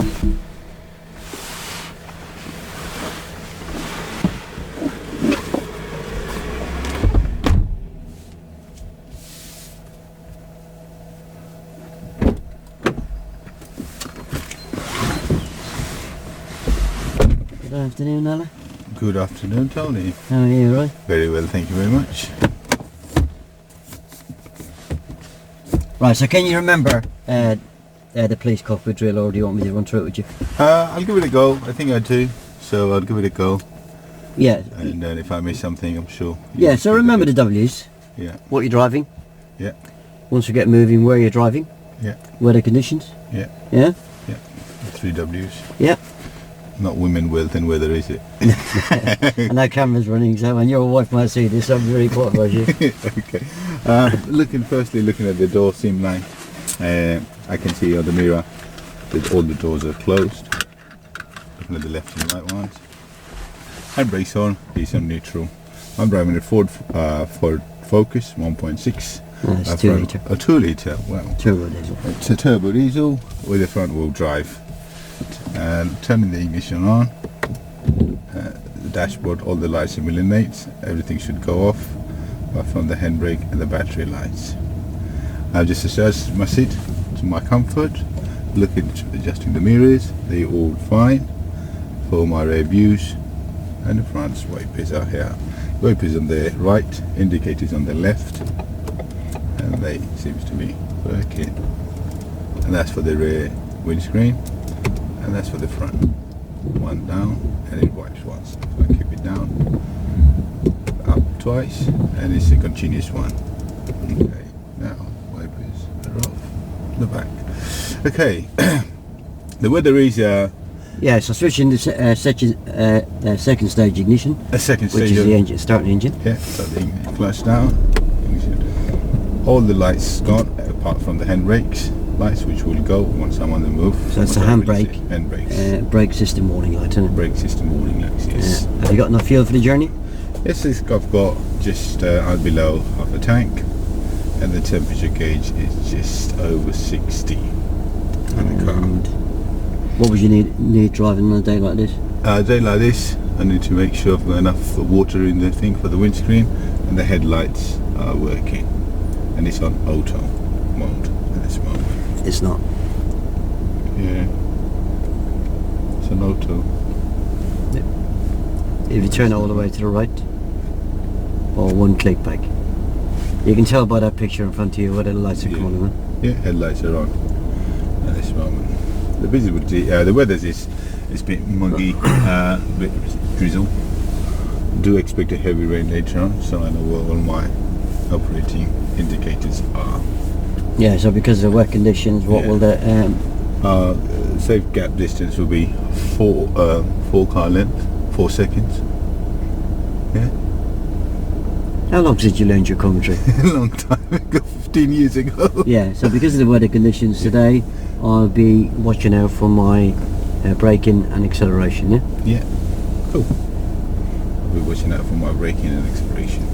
Good afternoon, Alla. Good afternoon, Tony. How are you, Roy? Very well, thank you very much. Right, so can you remember the police cockpit drill, or do you want me to run through it with you? I'll give it a go. I think I do. So I'll give it a go. Yeah. And then if I miss something, I'm sure. Yeah, so remember the W's. Yeah. What you're driving. Yeah. Once you get moving, where you're driving. Yeah. Weather conditions. Yeah. Yeah? Yeah. 3 W's. Yeah. Not women, wealth and weather, is it? And that camera's running, so when your wife might see this, I'm very important about you. Okay. Firstly looking at the door seam line, I can see on the mirror that all the doors are closed. Looking at the left and right ones. Handbrakes on, he's on neutral. I'm driving a Ford Focus 1.6. That's 2 litre. A 2 litre, well. Turbo diesel. It's a turbo diesel with a front wheel drive. And turning the ignition on, the dashboard, all the lights illuminate, everything should go off, apart from the handbrake and the battery lights. I've just adjusted my seat to my comfort, adjusting the mirrors, they're all fine. For my rear views, and the front wipers are here. Wipers on the right, indicators on the left, and they seems to be working. And that's for the rear windscreen. And that's for the front. One down, and it wipes once. So I keep it down, up twice, and it's a continuous one. Okay, now wipers are off. The back. Okay, the weather is Yeah, so switching the second stage ignition. a second stage. Which is the engine, starting the engine. Yeah, so the flush down. All the lights gone, apart from the handbrakes. Lights which will go once I'm on the move. So it's a handbrake. Handbrakes. Brake system warning light, isn't it? Brake system warning lights, yes. Have you got enough fuel for the journey? Yes, I've got just below half a tank, and the temperature gauge is just over 60 on the car. What would you need driving on a day like this? A day like this, I need to make sure I've got enough water in the thing for the windscreen, and the headlights are working, and it's on auto mode at this moment. It's not. Yeah, it's an auto. If you turn it all the way to the right, or one click back, you can tell by that picture in front of you whether the lights are coming on. Yeah, headlights are on at this moment. The visibility, the weather is a bit muggy, a bit drizzle. Do expect a heavy rain later on, so I know where all my operating indicators are. Yeah, so because of the wet conditions, what will the safe gap distance will be 4 car length, 4 seconds. Yeah. How long since you learned your commentary? A long time ago, 15 years ago. Yeah, so because of the weather conditions today, I'll be watching out for my braking and acceleration, yeah? Yeah, cool. I'll be watching out for my braking and acceleration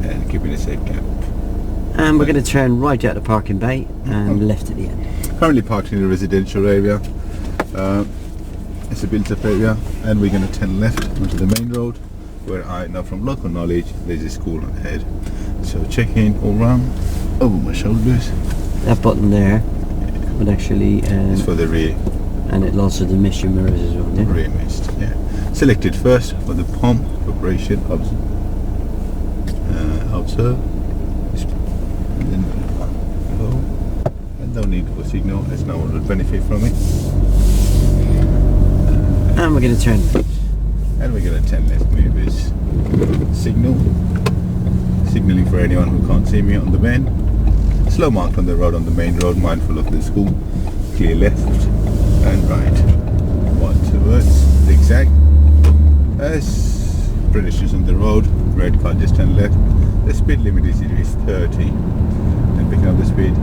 and keeping a safe gap. And we're going to turn right out the parking bay and left at the end. Currently parked in a residential area. It's a built-up area, and we're going to turn left onto the main road, where I know from local knowledge there's a school ahead. So checking all round over my shoulders. That button there would actually it's for the rear. And it'll also diminish your mirrors as well, yeah? Rear mist, yeah. Selected first for the pump vibration. Observe. And then go. And no need for signal, as no one would benefit from it. And we're going to turn left. And we're going to turn left movers. Signaling for anyone who can't see me on the bend. Slow marked on the road, on the main road, mindful of the school. Clear left and right. 1 towards zigzag. As pedestrians on the road, red car just turn left. The speed limit is 30. Then picking up the speed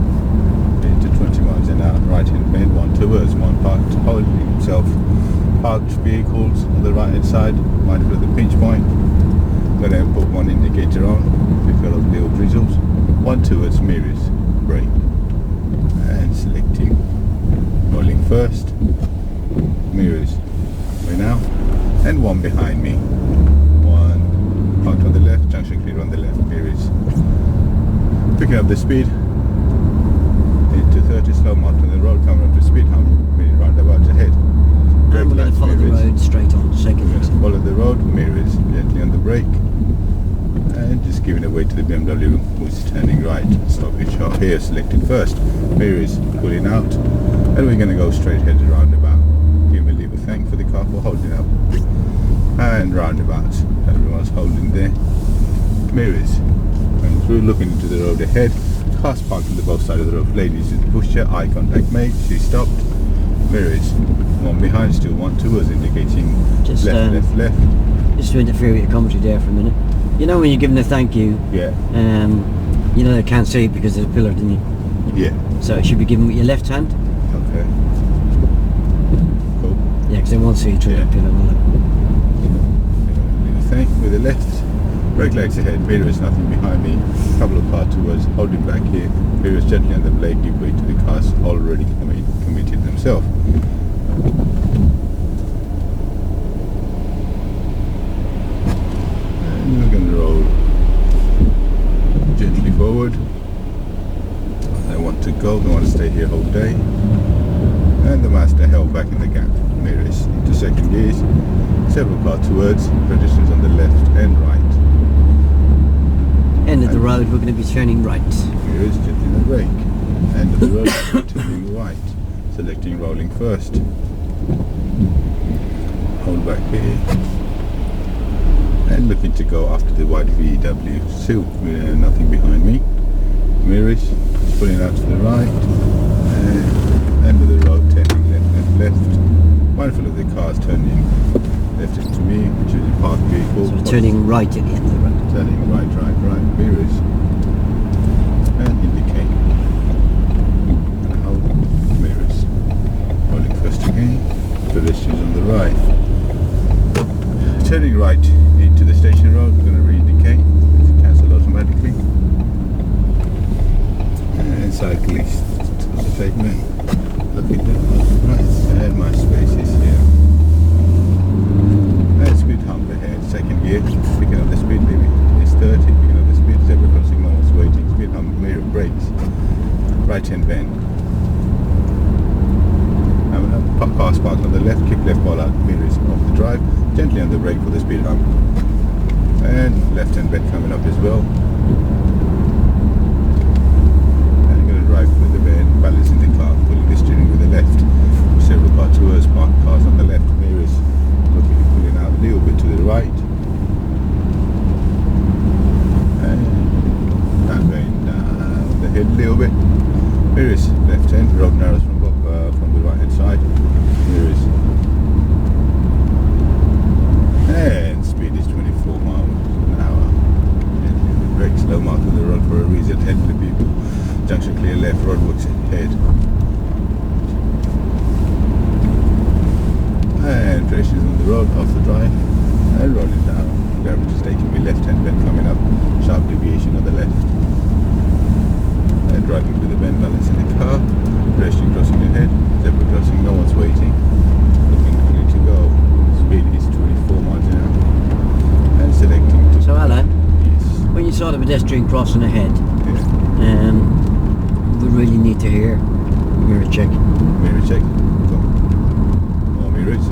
into 20 miles an hour. Right hand bend, 1 towards, 1 parked, holding himself. Parked vehicles on the right hand side, mindful of the pinch point. Gonna put 1 indicator on, because of the old drizzles. 1 towards mirrors, brake. And selecting rolling first, mirrors. Way now. And one behind me. One parked on the left, junction clear on the left, mirrors. Picking up the speed. Into 30, slow marked on the road, coming up to speed hump, roundabout ahead. And we're going to follow the road straight on, second exit. Follow the road, mirrors, gently on the brake. And just giving away to the BMW who's turning right. Stop each car here, selected first. Mirrors pulling out. And we're going to go straight ahead to roundabout. Give me a little thank for the car for holding up. And roundabout. Everyone's holding there. Mirrors. And through looking into the road ahead. Cars parked on the both sides of the road. Ladies just pushed her, eye contact made. She stopped. Mirrors. One behind, still one towards, indicating Just, left. Just to interfere with your commentary there for a minute. You know when you're giving a thank you, Yeah. you know they can't see it because there's a pillar, didn't you? Yeah. So it should be given with your left hand. Okay. Cool. Yeah, because they won't see it through that pillar, will they? Little thank with the left. Brake lights ahead, mirrors, nothing behind me. Couple of car towards, holding back here. Mirrors gently on the blade, give way to the cars already committed themselves. And we're going to roll gently forward. I want to go, don't want to stay here whole day. And the master held back in the gap. Mirrors into second gears. Several car towards, pedestrians on the left and right. End of the road, we're going to be turning right. Mirrors gently on the brake. End of the road, turning right. Selecting rolling first. Hold back here. And looking to go after the white VW. Still nothing behind me. Mirrors pulling out to the right. End of the road, turning left. Mindful of the cars turning left into me, which is a parked vehicle. So we're turning right at the end of the road. Turning right. Mirrors. And indicate. And hold. Mirrors. Rolling first again. Pedestrians on the right. Turning right into the station road. We're going to re-indicate. It's cancelled automatically. And cyclist to the pavement. Looking down. Right. And my space is here. And speed hump ahead. Second gear. Picking up the speed limit. It's 30. Picking up the speed. Zebra crossing. No one's waiting. Speed hump. Mirror brakes. Right hand bend. Cars parked on the left, kick left ball out, mirrors off the drive, gently on the brake for the speed hump. And left hand bend coming up as well. And I'm going to drive with the bend, balancing the car, pulling the steering with the left. Several car tours, parked cars on the left, mirrors looking pulling out a little bit to the right. And I'm going down the hill a little bit. Mirrors left hand, road narrows from the right hand side. Mirrors. And speed is 24 miles an hour. And brake slow mark on the road for a reason. Head for the people. Junction clear left, roadworks ahead. And pedestrians on the road, off the drive. And rolling down. Gravity is taking me left hand bend coming up. Sharp deviation on the left. And driving with the bend, balancing the car. Pedestrian crossing ahead, zebra crossing, no one's waiting. Looking ready to go. Speed is 24 miles an hour. And selecting to... So Alla, yes. when you saw the pedestrian crossing ahead, Yeah. we really need to hear mirror check. Mirror check. Go. More mirrors.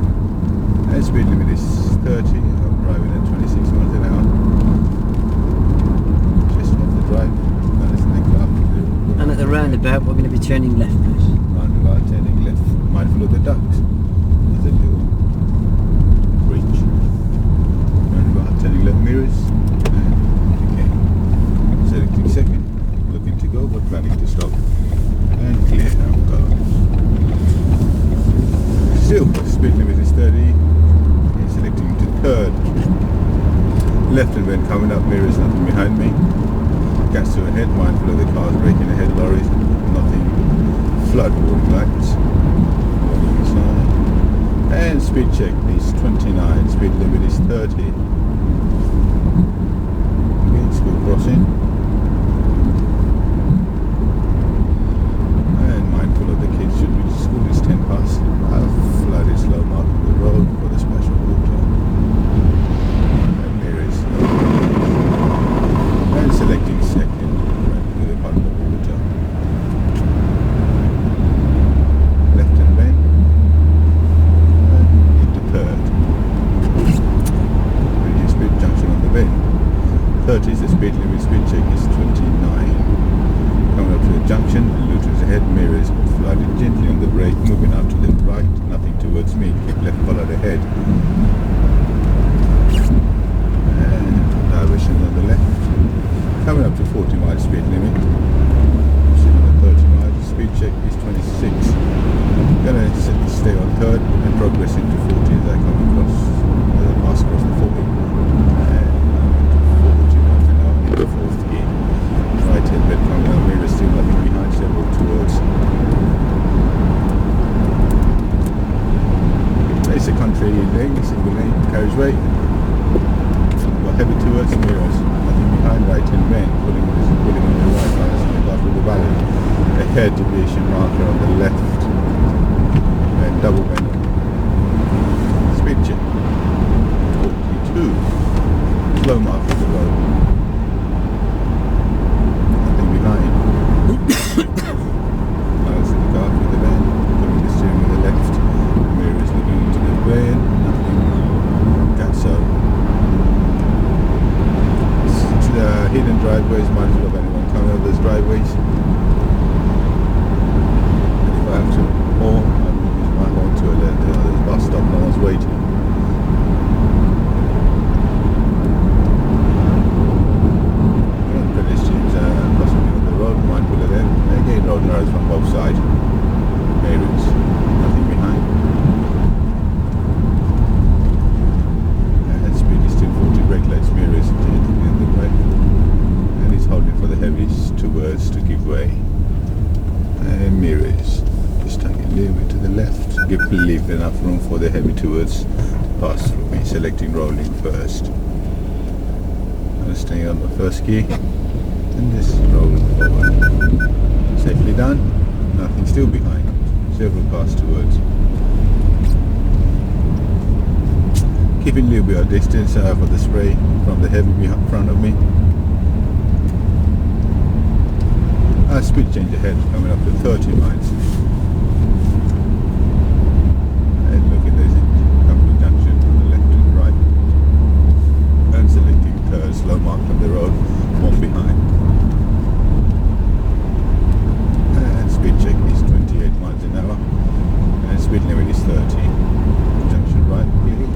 And speed limit is 30. I'm driving at 26 miles an hour. Just off the drive. Balancing the car. And at the roundabout, we're going to be turning left, please. Roundabout turning left. Mindful of the ducks. There's a little bridge. Roundabout turning left mirrors. Okay. Selecting second. Looking to go, but planning to stop. And clear now. Go. Still, speed limit is 30. Okay, selecting to third. Left and bend coming up, mirrors, nothing behind me. Gas to ahead, mindful of the cars braking ahead, lorries, nothing. Flood warning lights. Warning sign. And speed check is 29, speed limit is 30. Okay, school crossing. And mindful of the kids, should be school is 10 past. Flood is slow mark as me, keep left follow the head. And diversion on the left. Coming up to 40 miles speed limit. Pushing on the 30 miles. Speed check is 26. Gonna stay on third and progress into 40 as I come across pass across the 40. And 40 miles an hour into fourth gear. Right hand bed coming out, mirror still nothing behind, several towards. It's a country lane, single lane, carriageway. Got heavy towards mirrors, nothing behind, right hand bend, pulling on the right line as we go through the valley. Ahead deviation marker on the left. And double bend. Speed check. 42. Slow mark of the road. Nothing behind. Miles in the car through the bend. Putting the steering on the left. The mirror is looking into the lane. Nothing. That's so. Hidden driveways, mindful of anyone coming out those driveways. And if I have to horn, I will use my horn to alert the other bus stop, no one's waiting. Pedestrians possibly on the road, mindful of them. Again, road narrows from both sides. Mirrors, nothing behind. And speed is still 40, brake lights, mirrors in the way. And he's holding for the heavies towards to give way. And mirrors. Just taking a little bit to the left. Leave enough room for the heavy towards to pass through me. Selecting rolling first. I'm staying on the first key. And this rolling forward. Safely done. Nothing still behind. Several cars towards. Keeping a little bit of distance for the spray from the heavy in front of me. Speed change ahead, coming up to 30 miles. And look at this, couple of junction on the left and right. And selecting third, slow mark on the road, one behind. And speed check is 28 miles an hour. And speed limit is 30. Junction right, here.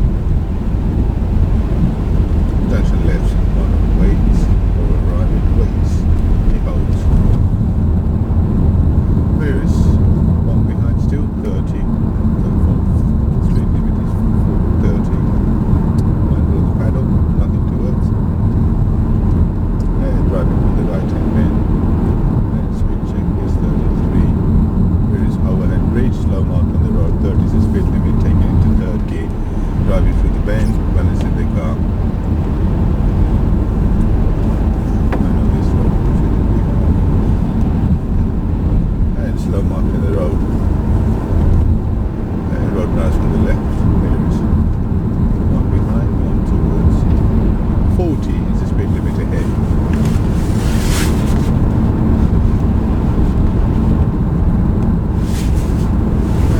Junction left, one waits, or arriving waits. He holds. Where is one behind still? 30. The fourth speed limit is 30. Mindful of the paddle, nothing towards. And driving with the right hand bend. And speed check is 33. Where is overhead bridge, slow mark on the road, 30 is the speed limit, taking into third gear. Driving through the bend, balancing the car. Slow mark in the road. And road nose from the left. Mirrors. One behind, one towards. 40 is the speed limit ahead.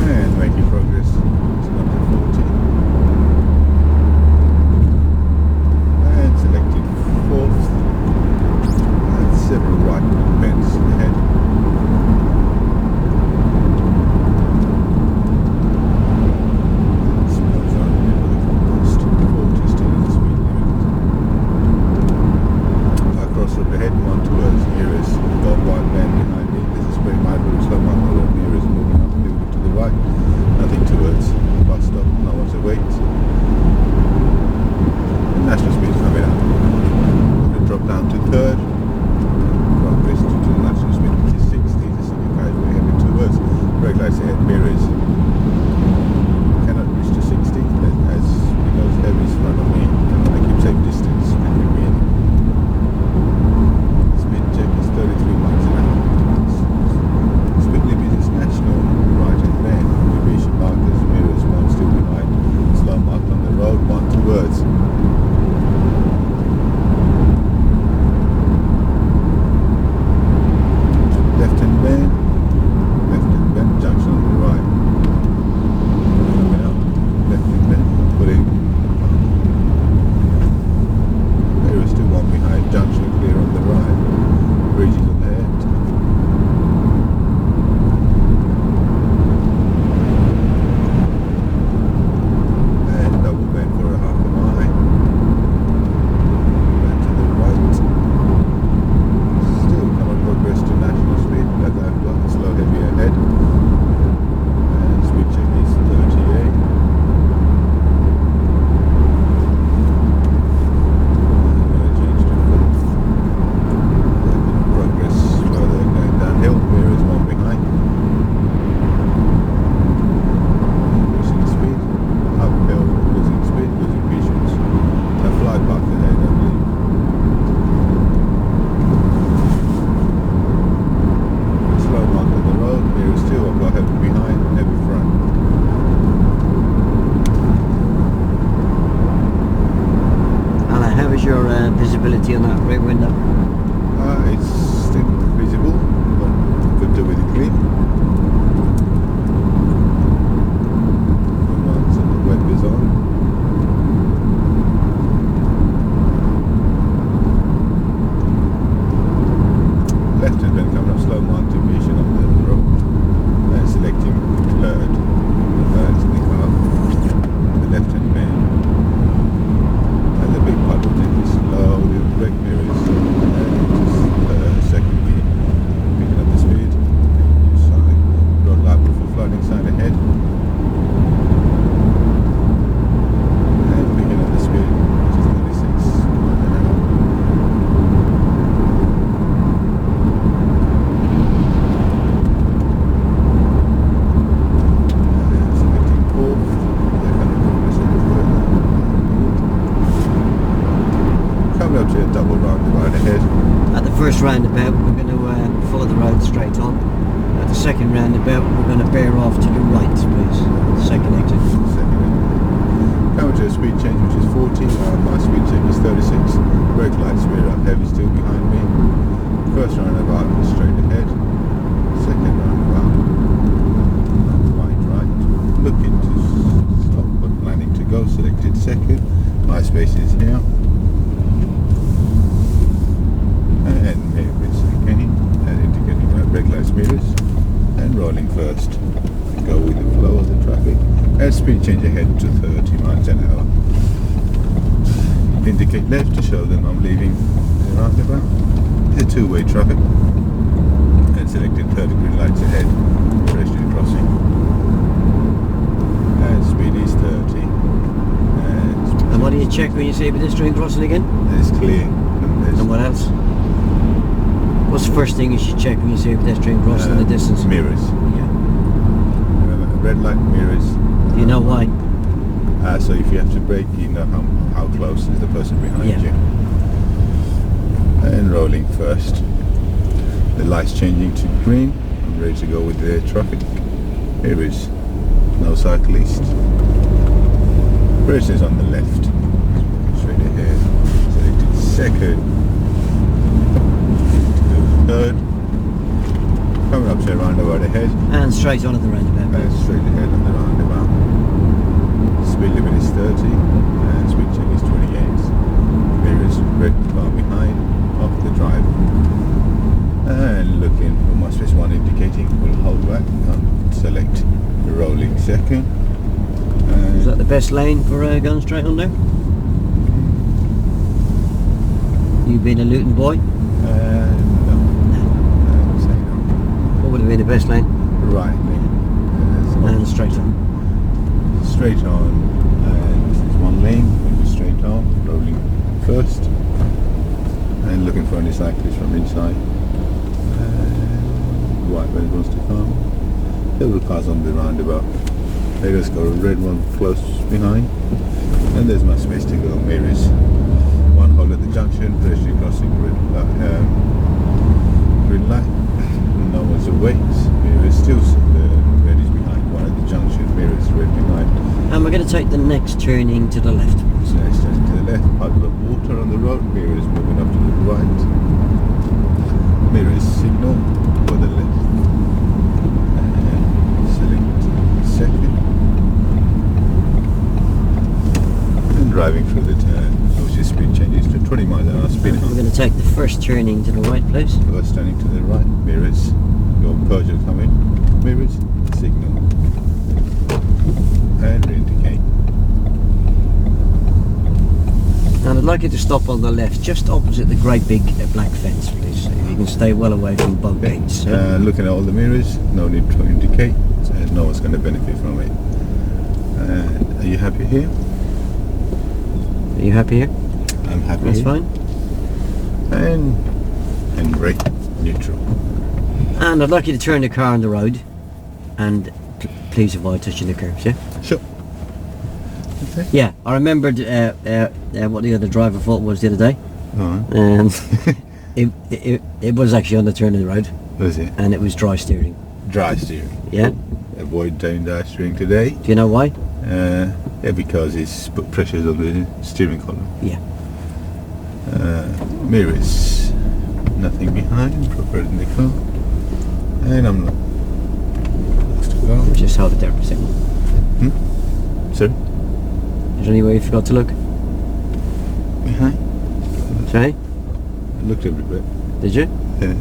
And making progress. It's number 40. And selected fourth. And several right bends ahead. visibility on that rear window? It's still visible, but could do with it clean. Once the web is on. Left hand when coming up slow mountain vision on the road. And selecting blurred. Blurred in the car. The left hand bend. And the big part will take this slow, the brake mirrors. Second gear. Picking up the speed. Side. Road liable for flooding side ahead. And picking up the speed. Which is 36 miles an hour. Coming up to a double roundabout ahead. At the first roundabout, we're going to follow the road straight on. At the second roundabout, we're going to bear off to the right, please. Second exit. Coming to a speed change which is 40, my speed change is 36. Brake lights rear up heavy still behind me. First roundabout straight ahead. Second roundabout right. Looking to stop but planning to go. Selected second. My space is here. And mirrors again, and indicating my brake lights mirrors, and rolling first. Go with the flow of the traffic, and speed change ahead to 30 miles an hour. Indicate left to show them I'm leaving the roundabout. It's a two-way traffic, and selecting 30 green lights ahead, pedestrian crossing. And speed is 30. And what do you check when you see a pedestrian crossing again? It's clear. And what else? What's the first thing you should check when you see a pedestrian crossing in the distance? Mirrors. Yeah. Red light mirrors. Do you know why? So if you have to brake, you know how close is the person behind you. And rolling first. The light's changing to green. I'm ready to go with the traffic. Mirrors. No cyclist. Person is on the left. Straight ahead. Selected second. Third. Coming up to a roundabout ahead. And straight on at the roundabout. And straight ahead on the roundabout. Speed limit is 30 and speed change is 28. Mirrors red car behind, off the drive. And looking for my space 1 indicating we'll hold back and select the rolling second. Is that the best lane for going straight on there? You being a Luton boy? No. Say no. What would have been the best lane? Right lane. And straight on. Straight on, and this is one lane, straight on, rolling first, and looking for any cyclists from inside. White when it wants to come. Several cars on the roundabout. There just got a red one close behind, and there's my space to go. Mirrors. One hole at the junction, pedestrian crossing green light. No one's awake. Mirrors still red is behind. One at the junction, mirrors red behind. And we're going to take the next turning to the left. So next turning to the left, puddle of water on the road. Mirrors moving up to the right. Mirrors signal for the left. And select second. And driving through the turn, which is speed changes to 20 miles an hour speed. We're going to take the first turning to the right, please. First turning to the right, mirrors. Your Peugeot coming, mirrors, signal. And indicate. And I'd like you to stop on the left, just opposite the great big black fence, please. If you can stay well away from both gates. Looking at all the mirrors, no need to indicate. So no one's going to benefit from it. Are you happy here? Are you happy here? I'm happy. That's here. fine. And brake neutral. And I'd like you to turn the car on the road and please avoid touching the curbs, yeah? Sure. Okay. Yeah, I remembered what the other driver thought was the other day. Alright. And it was actually on the turn of the road. Was it? And it was dry steering. Dry steering. Yeah. Avoid doing dry steering today. Do you know why? Yeah, because it's put pressures on the steering column. Yeah. Mirrors, nothing behind, proper in the car, and I'm looks to go. Just hold it there for a second. Sorry? Is there anywhere you forgot to look? Behind? Sorry? I looked every bit. Did you? Yeah.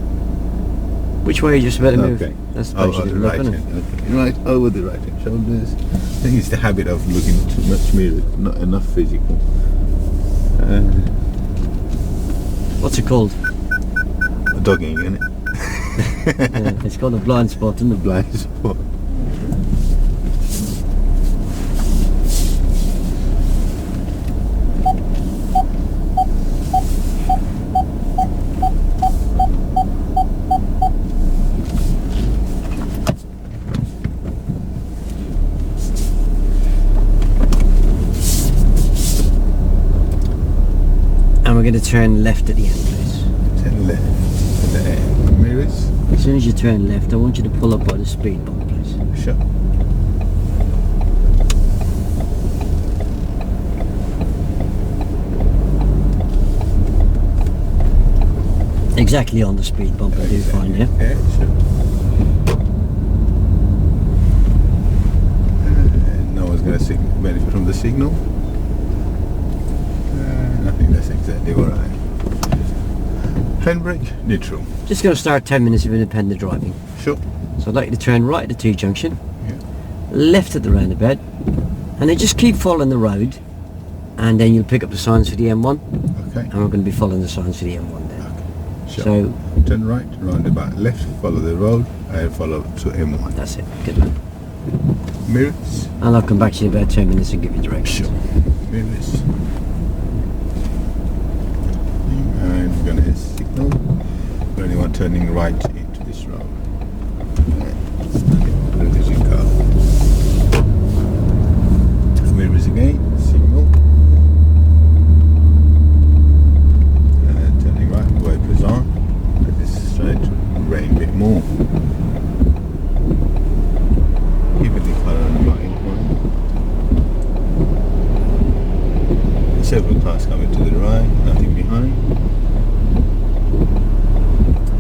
Which way are you just about to move? Okay. That's the Oh, place you the didn't look, right isn't hand. it? Okay. Right over the right hand shoulders. I think it's the habit of looking too much mirror, not enough physical. What's it called? Dogging, isn't it? Yeah, it's called a blind spot, isn't it? Blind spot. And we're going to turn left at the end, please. Turn left. The mirrors. As soon as you turn left, I want you to pull up by the speed bump, please. Sure. Exactly on the speed bump, I do find, yeah? Yeah, sure. No one's going to benefit from the signal. I think that's exactly what I. Handbrake, neutral. Just going to start 10 minutes of independent driving. Sure. So I'd like you to turn right at the T-junction, Yeah. left at the roundabout, and then just keep following the road, and then you'll pick up the signs for the M1, Okay. and we're going to be following the signs for the M1 then. Sure. So Turn right, roundabout left, follow the road, and follow to M1. that's it. Good man. Mirrors. And I'll come back to you in about 10 minutes and give you directions. Mirrors. And we're going to hit signal for anyone turning right into this road. There's your car. Mirrors again, signal. Turning right, wipers on. Let this start to rain a bit more. Keeping the car on the right one. Several cars coming to the right, nothing behind.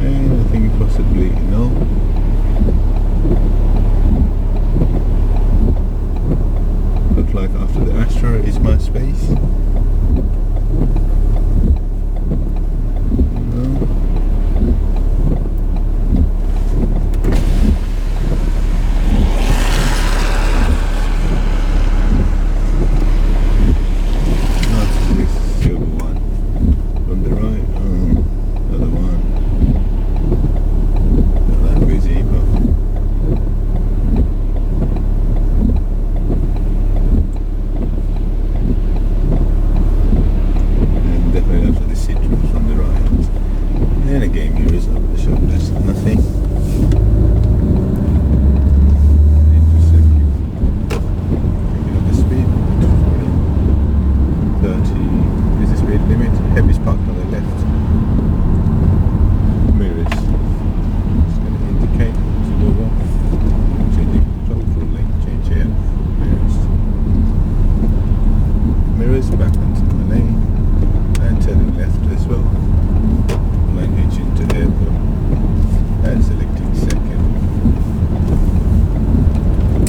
And I think possibly no. Look like after the Astra is my space. No.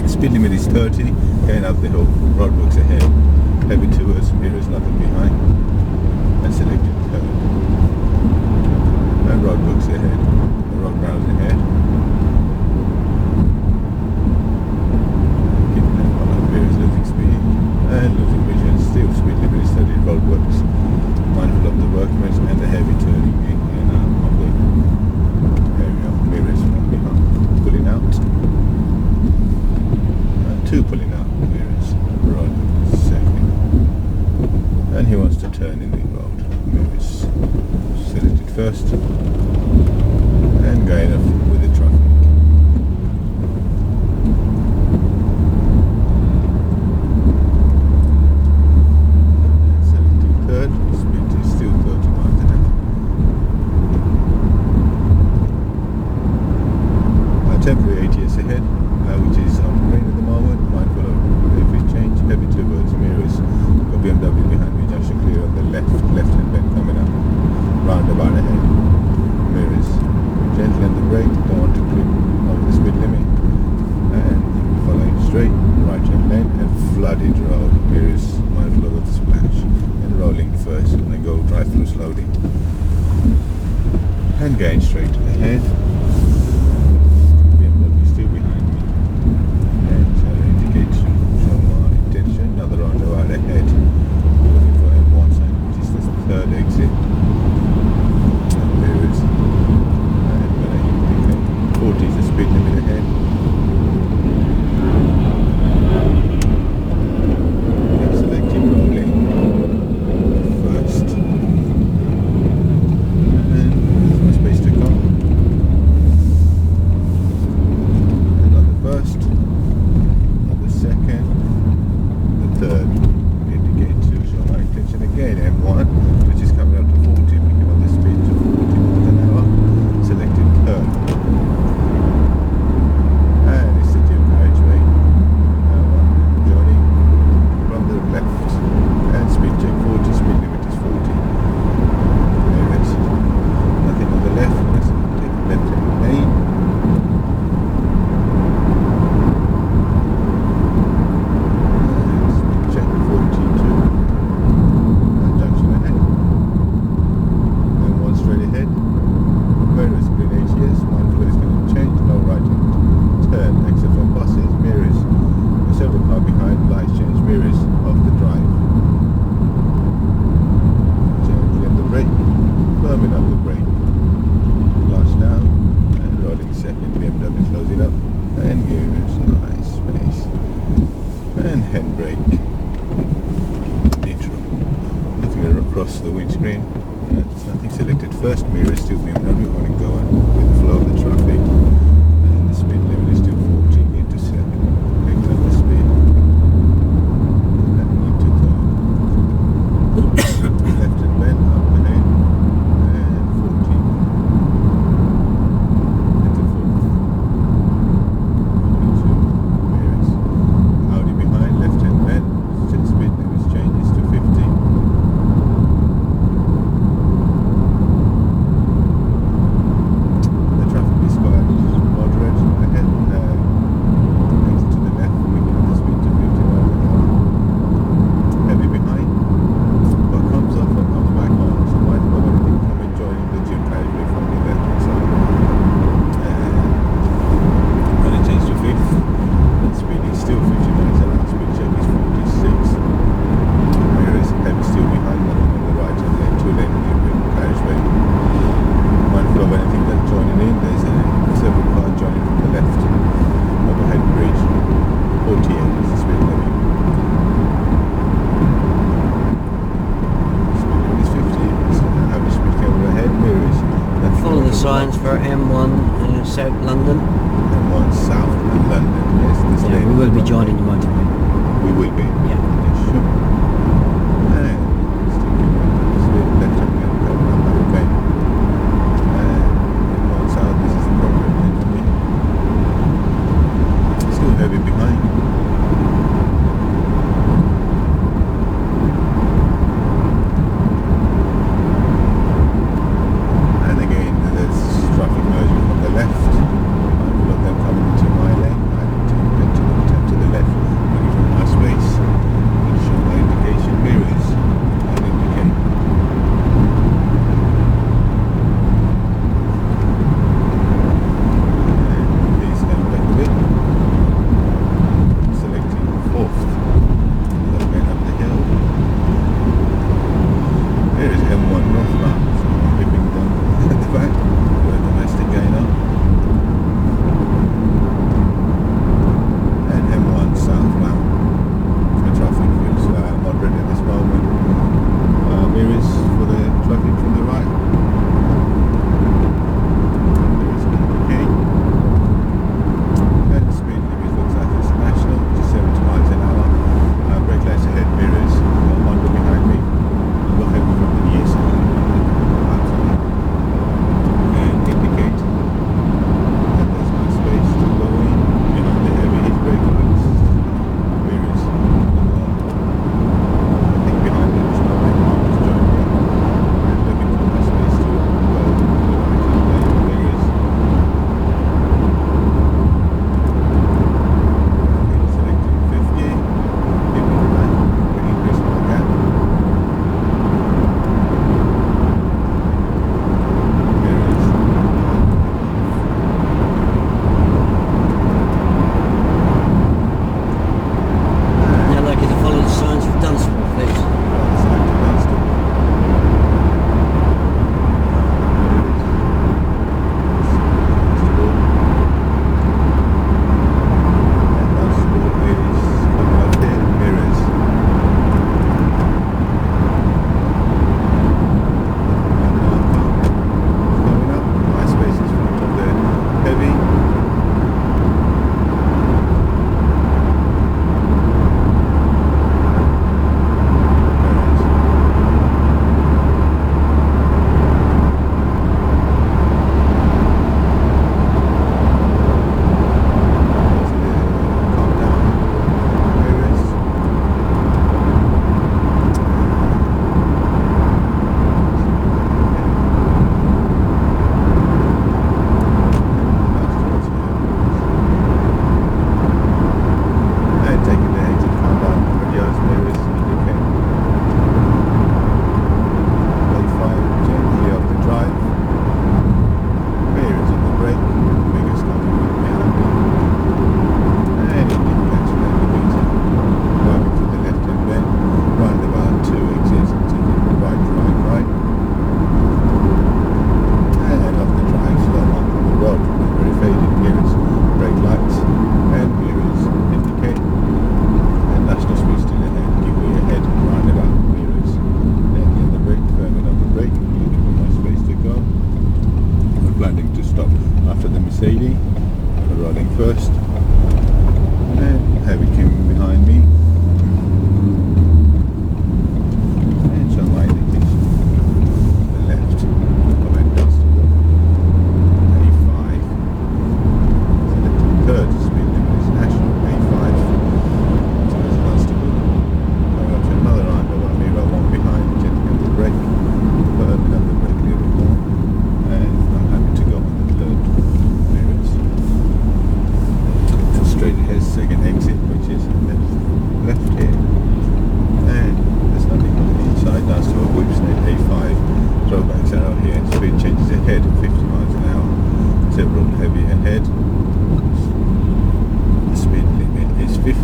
Speed limit is 30, going up the hill, roadworks ahead, heavy towards mirrors, nothing behind, and selected third. And roadworks ahead, road rounds ahead. Keeping that one up, mirrors losing speed, and losing vision, still speed limit is 30, roadworks. Mindful of the workmen and the heavy turning in and out of the area of mirrors from behind. Pulling out. Two pulling out mirrors, right, second. And he wants to turn in the road, mirrors. Selected first. And going off with the traffic. And selected third, speed is still 30 miles an hour. Temporary ATS ahead, which is on green at the moment, mindful of if it change, heavy towards mirrors, got BMW behind me, junction clear on the left hand bend coming up. right hand lane, and flooded road. Here is mindful of the splash. And rolling first, and then go drive through slowly. And going straight ahead. BMW still behind me. And indicate show my intention. Another roundabout ahead. Looking for M1 sign, which is the third exit. And there is 40 is the speed limit ahead. Selecting rolling first. And there's no space to go. Another first. Another second. The third. Indicate to show my intention again. M1, which is coming up to 40, picking up the speed to 40 miles an hour. Selecting third. And it's the dual carriageway. Joining from the left. And speed check 40, speed limit is 40. There it is. Nothing on the left. Let's take the left hand lane. And speed check 42. And junction ahead. And one straight ahead. Where is green ATS? Mindful is going to change. No right hand turn. Exit for buses. Mirrors. The several car behind. Lights change. Mirrors off the drive. Gently on the brake. Firming up the brake. Launch down. And rolling second. BMW closing up. And gears. Nice space. And handbrake. Neutral. Looking across the windscreen. There's nothing selected first. Mirror is still BMW. Want to go on with the flow of the traffic. And the speed limit is still 40 into 7. Picked up the speed. And into turn. Left and bend up ahead. And 40. Into 4. 42. Mirrors. Audi behind. Left hand bend. Speed limit changes to 50. The traffic is quite moderate ahead, exit to the left, picking up the speed to 50 miles an hour. Heavy behind, but comes off and comes back on, so mindful of anything coming joining the dual carriageway from the left hand side. When it changes to 5th, the speed is still 50 miles an hour, speed check is 46. Whereas heavy still behind, nothing on the right hand lane, 2-lane dual carriageway. Mindful of anything that's joining in, there's several cars joining from the left. Overhead bridge, 48 is the speed limit. Speed limit is 50, so average speed camera ahead, mirrors. Follow the signs for M1 South London. M1 South London, yes. This Yeah, lane. we will be joining the motorway. We will be. Yeah. Sure. And still keeping the speed left hand lane coming up that way. And M1 South, this is the program lane for me. Still heavy behind. And again, there's traffic merging from the left. Mindful of them coming into my lane. I need to to the left, looking for my space. Make sure I indicate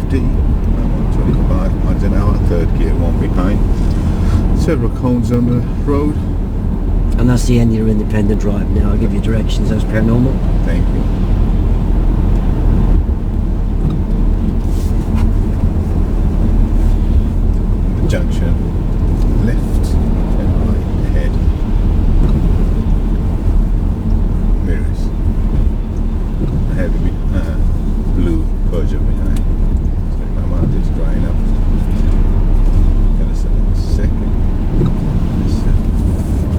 50, I'm on 25 miles an hour, third gear, one behind. Several cones on the road. And that's the end of your independent drive. Now I'll give you directions as per normal. Thank you. The junction, left and right ahead. Mirrors. I have a blue Peugeot behind. So my mouth is drying up. Gonna select a second.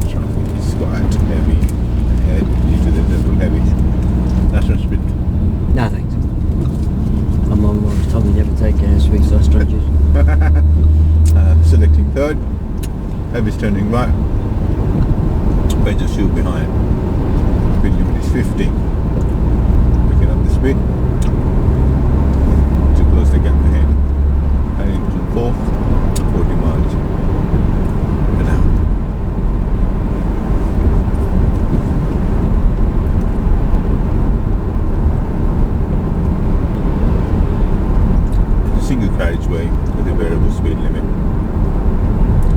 Traffic is quite heavy ahead due to the double heavy. National speed. No thanks. My mum always told me never take swings or stretches. Selecting third. Heavy's turning right. Peugeot shoe behind. Speed limit is 50. Picking up the speed. To close the gap ahead. Heading to the fourth. 40 miles an hour. It's a single carriageway with a variable speed limit.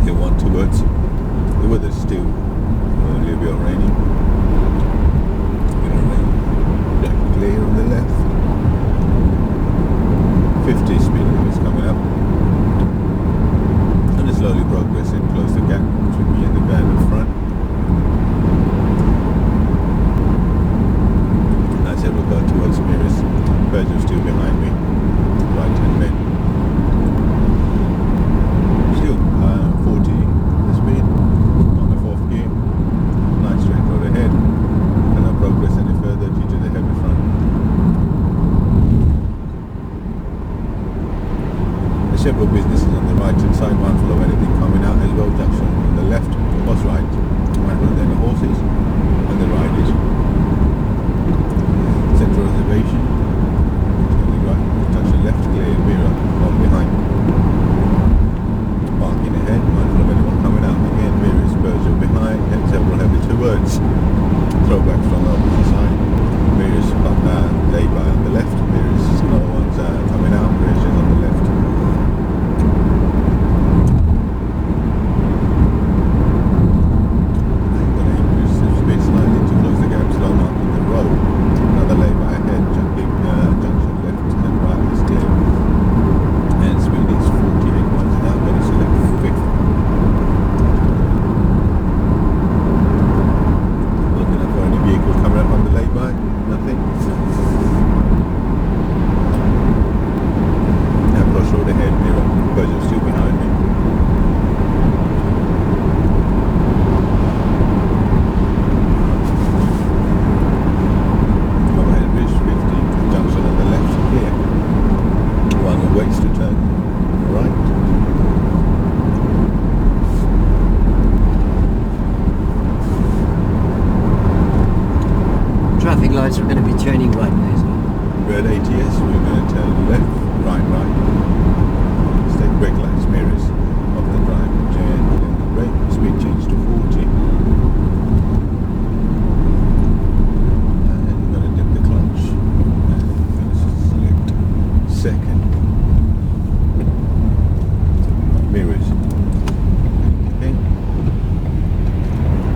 They want towards the weather's still a little bit raining. Black clear on the left. 50 speed limit is coming up. And it's slowly progressing, close the gap between me and the van in front. As I will go towards mirrors, Peugeot still behind me. Right hand bend. Still 40 the speed on the fourth gear. Nice straight road ahead. Cannot progress any further due to the heavy front. There's several businesses on the right hand side, mindful of anything coming out as well. Junction on the left, was right. Mindful of any horses and the riders. Central reservation. Turning right, touch the left, clear mirror from behind. Parking ahead, mindful of anyone coming out. Again, mirrors, Peugeot behind, and several heavy towards. Throwback from the opposite side. Mirrors lay by on the left, mirrors, no one's coming out, mirrors on the left. I'm going to increase the speed slightly to close the gap, slow mark on the road. Another lay by ahead, junction left and right is clear. And speed is 48 miles an hour. I'm going to select fifth. Looking up for any vehicle coming up on the lay-by, nothing. Now crossroad ahead, mirror, Peugeot still behind me. Overhead bridge 50, junction on the left here. One waits to turn right. Traffic lights are going to be turning right now. Red ATS, we're going to turn left, right. Stay brake lights, mirrors off the drive, turn in the brake, speed change to 40. And then we're going to dip the clutch. And we're going to select second. Mirrors. Okay.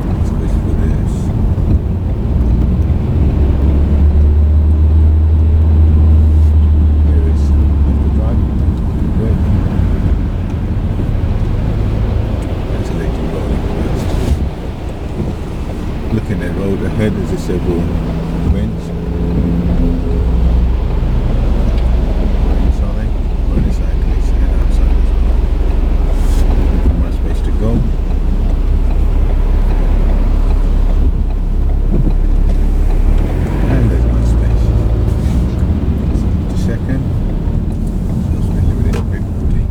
Let's go for this. Mirrors off the drive, brake. And selecting rolling first. Looking at road ahead, there's several winds. Inside, or any cyclists and outside as well. More space to go. And there's my space. To second. So speed limit is 50.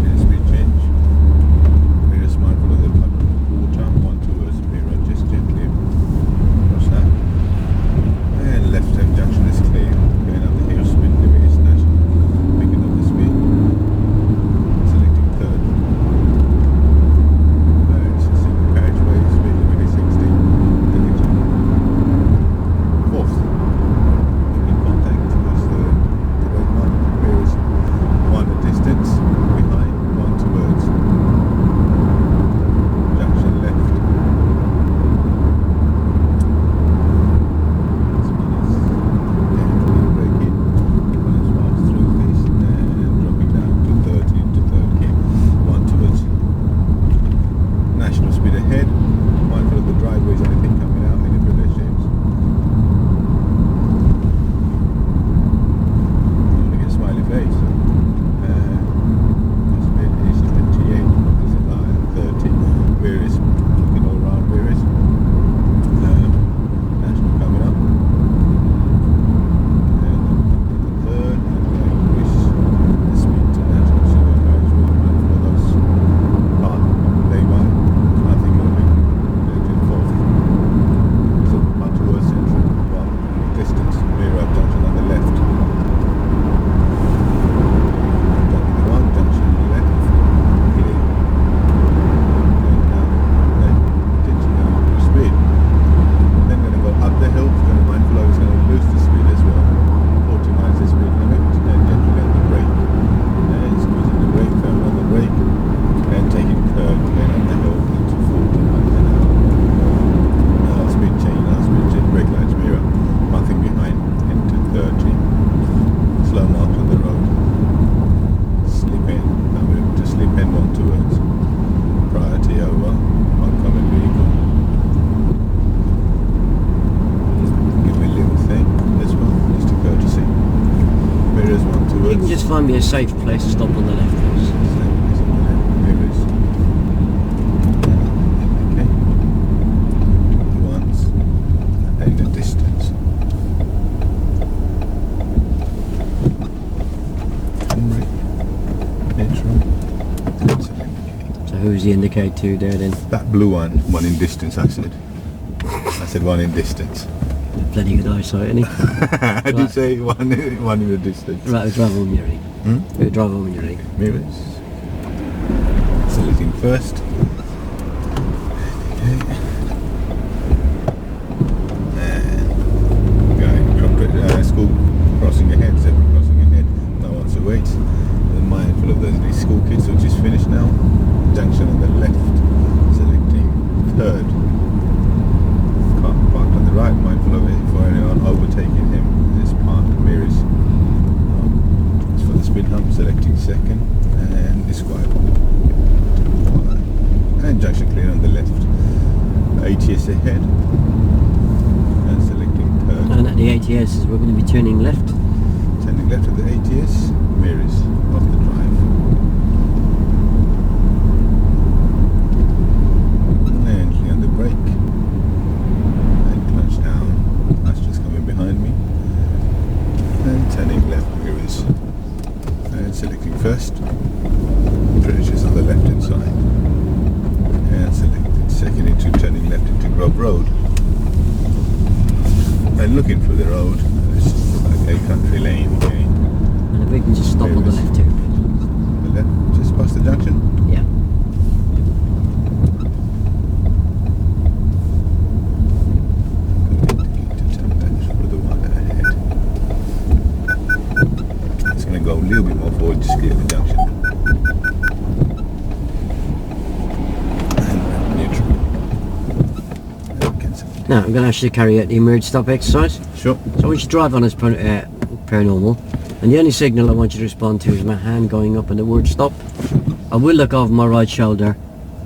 Then speed change. Mirrors mindful of the water. One towards the mirror, just gently. What's that? find me a safe place to stop on the left, please. Mirrors. Okay. The ones in the distance. Neutral. So who's the indicator to there then? That blue one in distance, I said. I said one in distance. Bloody good eyesight, isn't he? I did say one in the distance. Right, we'll drive home when you're ready. We'll drive home when you're ready. Mirrors. Selecting first. Okay. And school crossing ahead, zebra crossing ahead. No one to wait. The mindful of these school kids, which is finished now. Junction on the left. Selecting third. Car parked on the right, mindful of it for anyone overtaking him. This part mirrors. It's for the speed hump, selecting second and describe. And junction clear on the left. ATS ahead. And selecting third. And at the ATS, we're going to be turning left. Turning left at the ATS, mirrors off the drive. And on the brake. And clutch down. That's just coming behind me. And turning left, mirrors. And selecting first. Bridges on the left hand side. And selecting second into turning left into Grove Road. And looking through the road, it's like a country lane again. And if we can just stop on the left too. The left, just past the junction. Yeah. To turn left for the one ahead. It's going to go a little bit more forward, just clear the junction. And neutral. And cancel. Now, I'm going to actually carry out the emerge stop exercise. Sure. So once you drive on as paranormal, and the only signal I want you to respond to is my hand going up and the word stop. I will look over my right shoulder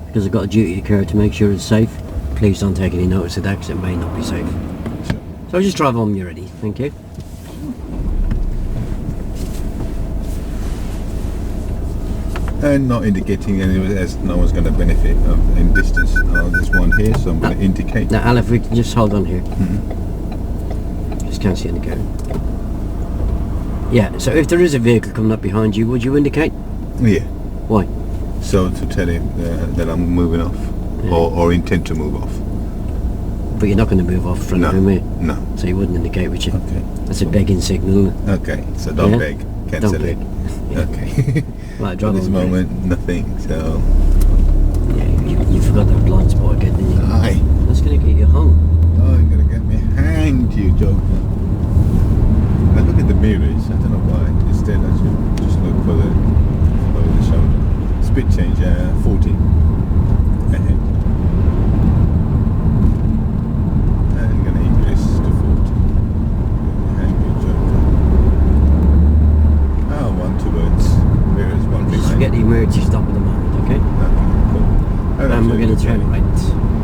because I've got a duty of care to make sure it's safe. Please don't take any notice of that because it may not be safe. Sure. So just drive on when you're ready. Thank you. And not indicating any as no one's going to benefit in distance. There's one here, so I'm going to indicate. Now, Al, if we can just hold on here. Mm-hmm. Just can't see the indicator. Yeah, so if there is a vehicle coming up behind you, would you indicate? Yeah. Why? So to tell him that I'm moving off, Yeah. or intend to move off. But you're not going to move off front No. of him, are you? No. So you wouldn't indicate, would you? Okay. That's a begging signal. Isn't it? Okay. So don't Yeah. beg. Cancel Don't it. beg. Yeah. Okay. Right, At drive this on. moment, nothing. So. Yeah, you forgot that blind spot again, didn't you? Aye. That's going to get you hung. Oh, you're gonna get me hanged, you joker. Now look at the mirrors. I don't know why. Instead, I should just look for the shoulder. Speed change, 40 ahead. And you're gonna increase to 40. Hang you, joker. Oh, one towards mirrors, one Just behind. forget the emergency stop at the moment, okay? Okay, cool. And we're going to turn right.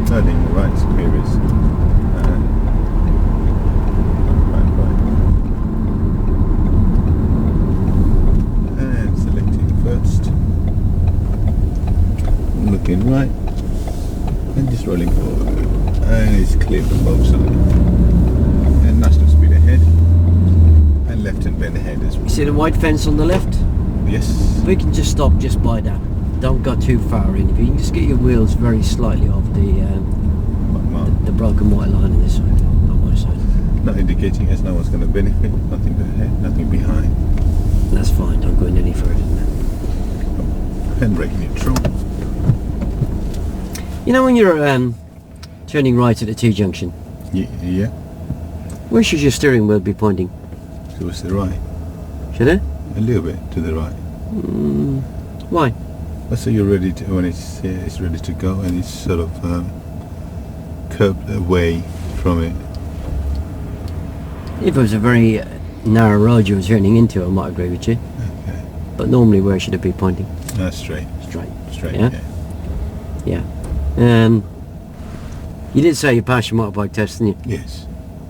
Turning right, mirrors. And selecting first. Looking right. And just rolling forward. And it's clear from both sides. And national speed ahead. And left and bend ahead as well. You see the white fence on the left? Yes. If we can just stop just by that. Don't go too far in. If you can just get your wheels very slightly off the broken white line on this side, on my side. Not indicating as no one's going to benefit. Nothing ahead, nothing behind. That's fine, don't go in any further than that. Handbrake neutral. You know when you're turning right at the T-junction, Yeah. where should your steering wheel be pointing? Towards the right. Should it? A little bit to the right. Why? So you're ready to, when it's ready to go and it's sort of curved away from it. If it was a very narrow road you were turning into, I might agree with you. Okay. But normally where should it be pointing? Straight. Straight. Straight, Yeah? Yeah. You did say you passed your motorbike test, didn't you? Yes.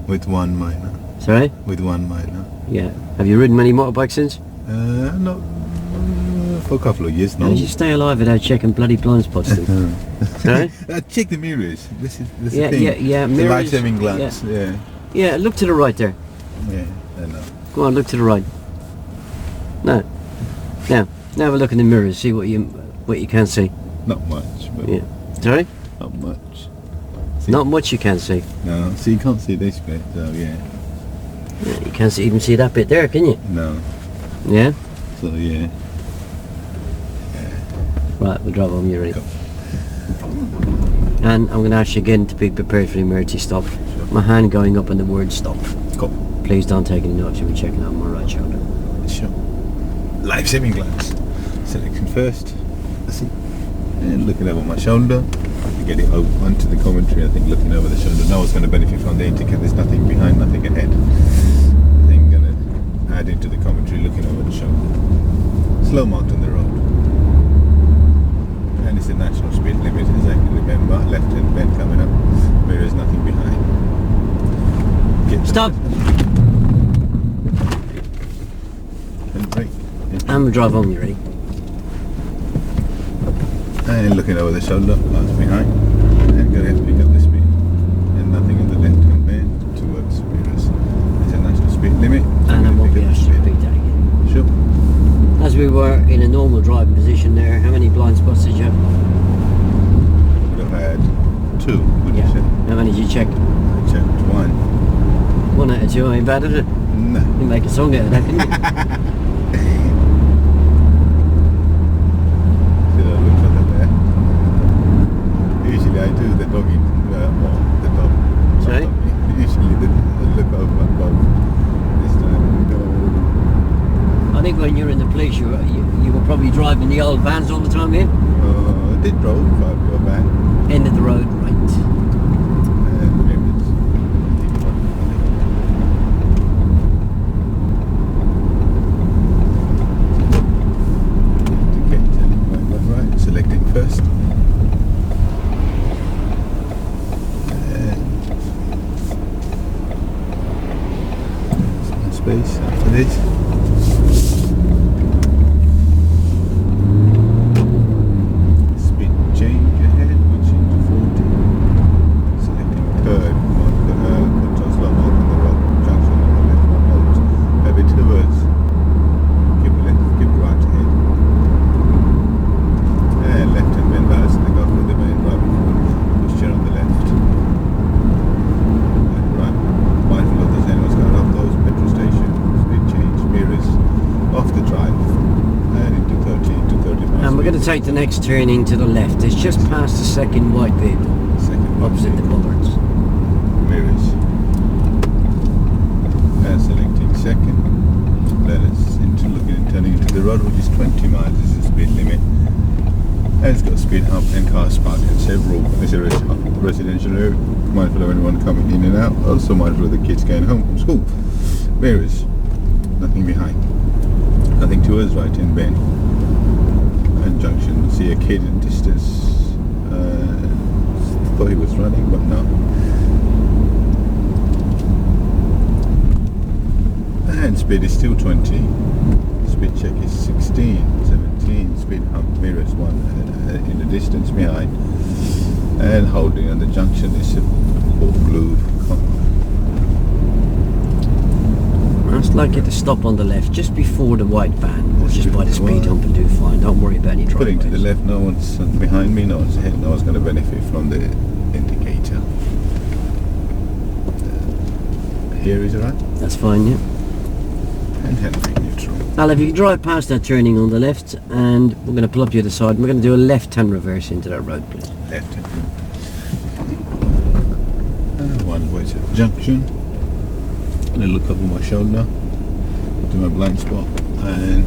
With one minor. Sorry? With one minor. Yeah. Have you ridden many motorbikes since? Not for a couple of years How now. did you stay alive without checking bloody blind spots then? Sorry? Check the mirrors. This is Yeah, the thing. yeah, The mirrors, light-saving glance. Yeah. Yeah, look to the right there. Yeah. I know. Go on, look to the right. No. Now have a look in the mirrors, see what you can see. Not much, but Yeah. Sorry? not much. See? Not much you can see. No. So you can't see this bit. So yeah. Yeah, you can't even see that bit there, can you? No. Yeah? So yeah. Right, we'll drive home, you ready? Go. And I'm going to ask you again to be prepared for the emergency stop. My hand going up on the word stop. Go. Please don't take any notes, you'll be checking out my right shoulder. Sure. Life-saving glance. Selection first. That's it. And looking over my shoulder. To get it onto the commentary, I think looking over the shoulder. No one's going to benefit from the indicator. There's nothing behind, nothing ahead. I think going to add into the commentary, looking over the shoulder. Slow marked on the road. And it's the national speed limit, as I can remember. Left-hand bend coming up. There is nothing behind. Stop! And brake. I'm going to drive home, you ready? And looking over the shoulder, cars behind, and going to pick up the speed. And nothing on the left hand bend towards mirrors. It's a national speed limit. And I won't be asked to repeat that again. Sure. As we were in a normal driving position there, how many blind spots did you have? Would have had 2, would you say? How many did you check? I checked 1. 1 out of 2, ain't bad, is it? No. You make a song out of that, can you? Should I look for that there? Usually I do the doggy, the dog. Sorry? Usually I look over both. This time, no. I think when you were in the police, you were probably driving the old vans all the time here. I did drove 5-wheel van. End of the road, right. And mirrors. Right, selecting first. Some space after this. Speed change ahead, switching to 40. Selecting third, control slow mark on the road, junction on the left, out. Maybe towards. Keep left, keep right ahead. And left hand bend ballast and go for the main right before push chair on the left. And right. Mindful of the anyone's going off those petrol station. Speed change, mirrors off the drive and into 30 to 30 miles. And we're going to take the next turning to the left. It's just past the second white vehicle, second opposite the bollards. mirrors. And selecting second. Let us into looking and turning into the road, which is 20 miles is the speed limit. And it's got a speed hump and cars parked in several. It's a residential area. Mindful of anyone coming in and out. Also mindful of the kids going home from school. Mirrors. Nothing behind. Nothing towards right in bend. And junction. See a kid in distance. Thought he was running, but no. And speed is still 20. Speed check is 16, 17. Speed hump mirrors 1 in the distance behind. And holding on the junction is a blue. I'd like you to stop on the left, just before the white van, or just by the speed hump, and do fine. Don't worry about any driveways. Putting to the left, no one's behind me, no one's ahead, no one's going to benefit from the indicator. Here is right. That's fine, yeah. And handbrake neutral. Now, if you can drive past that turning on the left, and we're going to pull up the other side, and we're going to do a left-hand reverse into that road, please. Left hand. One way to the junction. And then look over my shoulder to my blind spot, and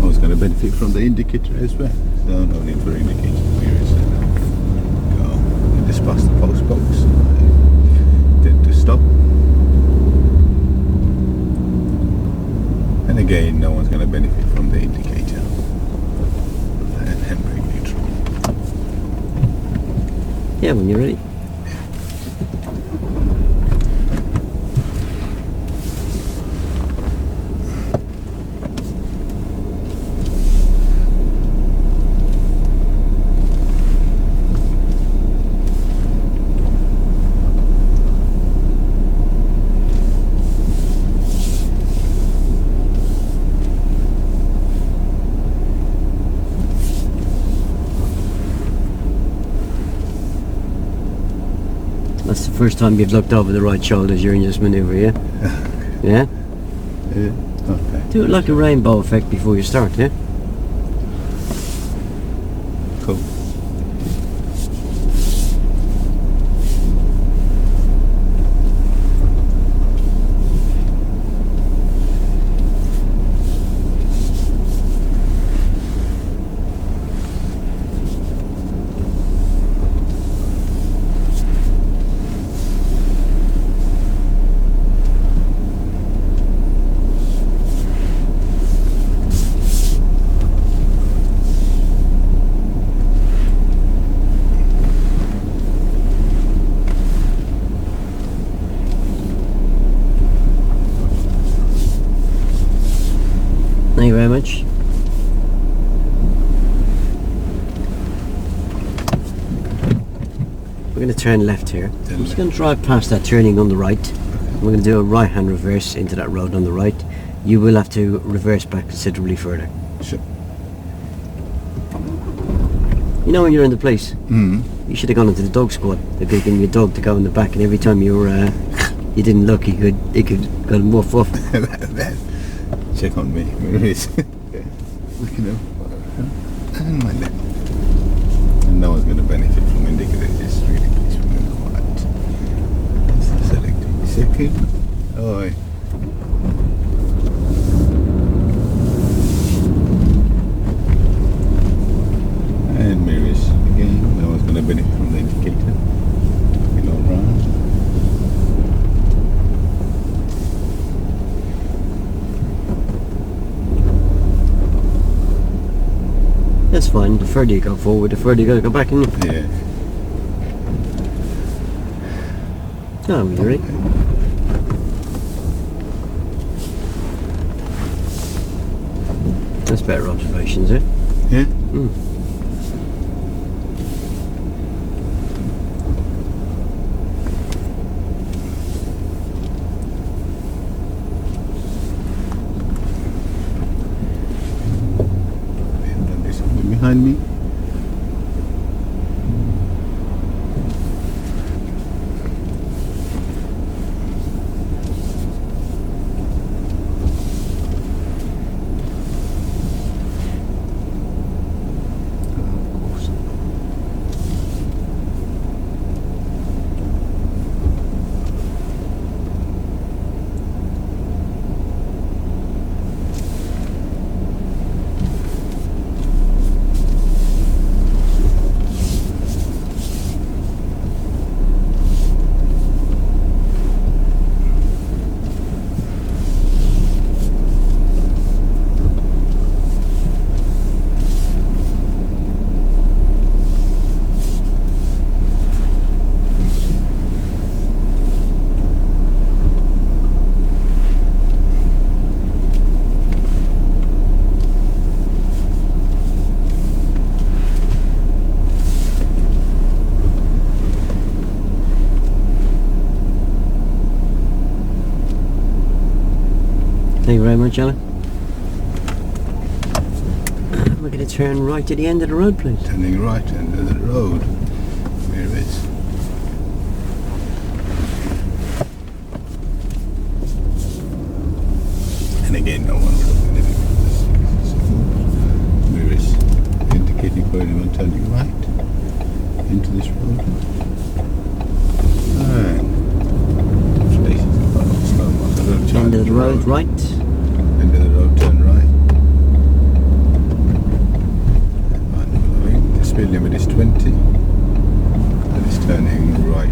I was going to benefit from the indicator as well. So no need for indicator. Here is go. And just past the post box. Then to stop. And again, no one's going to benefit from the indicator. And handbrake neutral. Yeah, when you're ready. first time you've looked over the right shoulder during this manoeuvre, yeah? Yeah? Yeah. Okay. Do it like a rainbow effect before you start, yeah? Cool. Thank you very much. We're going to turn left here. I'm just going to drive past that turning on the right. We're going to do a right hand reverse into that road on the right. You will have to reverse back considerably further. Sure. You know when you're in the police, Mm. you should have gone into the dog squad. They're giving you a dog to go in the back, and every time you were, you didn't look, he could go and woof woof. Check on me. Where is it? Look at him. And my left. And no one's going to benefit from indicating this really peaceful and quiet. Selecting second. Oh, and mirrors again. No one's going to benefit from the indicator. You know, round. That's fine. The further you go forward, the further you got to go back. And Yeah. oh, you're right. That's better observations, eh? Yeah. Mm. And there's something behind me. Thank you very much, Alla. We're going to turn right to the end of the road, please. Turning right into the road. There it is. And again, no one's looking at it. There is indicating for anyone turning right into this road. And End of the road, right. End of the road, turn right. The speed limit is 20. And it's turning right.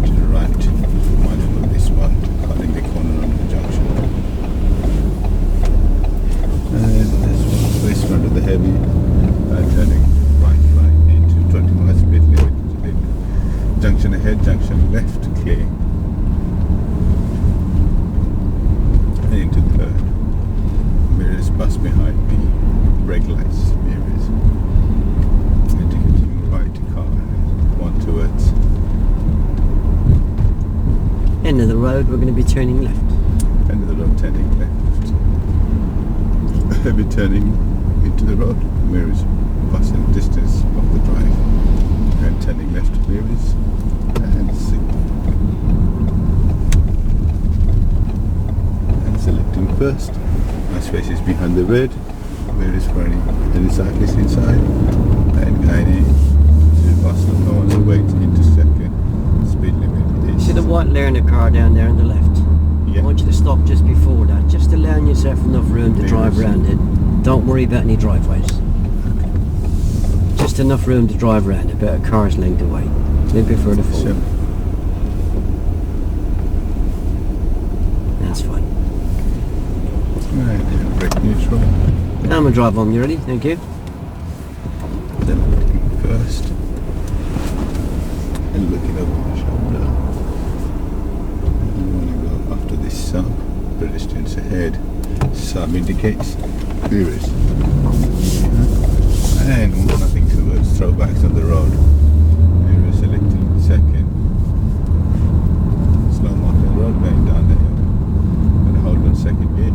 Mindful of this one, cutting the corner on the junction. And this one of the heavy, turning right into 20 miles speed limit. Junction ahead, junction left, clear. Into the mirrors, bus behind me, brake lights, mirrors, indicating right car, one towards. End of the road, we're going to be turning left. End of the road, turning left. Heavy turning into the road, mirrors, bus in distance of the drive, and turning left, mirrors, and signal. Selecting first. My space is behind the red. Where is for any cyclist inside. And guiding to Boston. No one's away into second. Speed limit is... See the white learner car down there on the left? Yeah. I want you to stop just before that, just allowing yourself enough room to drive around it. Don't worry about any driveways. Just enough room to drive around it, about a car's length away. A little bit further forward. Sure. That's fine. Right, and brake neutral. I'm gonna drive on, you ready? Thank you. Selecting first. And looking over my shoulder. And we want to go after this sub. Pedestrians ahead. Sub indicates clearance. And nothing towards throwbacks on the road. And we're selecting second. Slow mark on the road going down the hill. Gonna hold on second gear.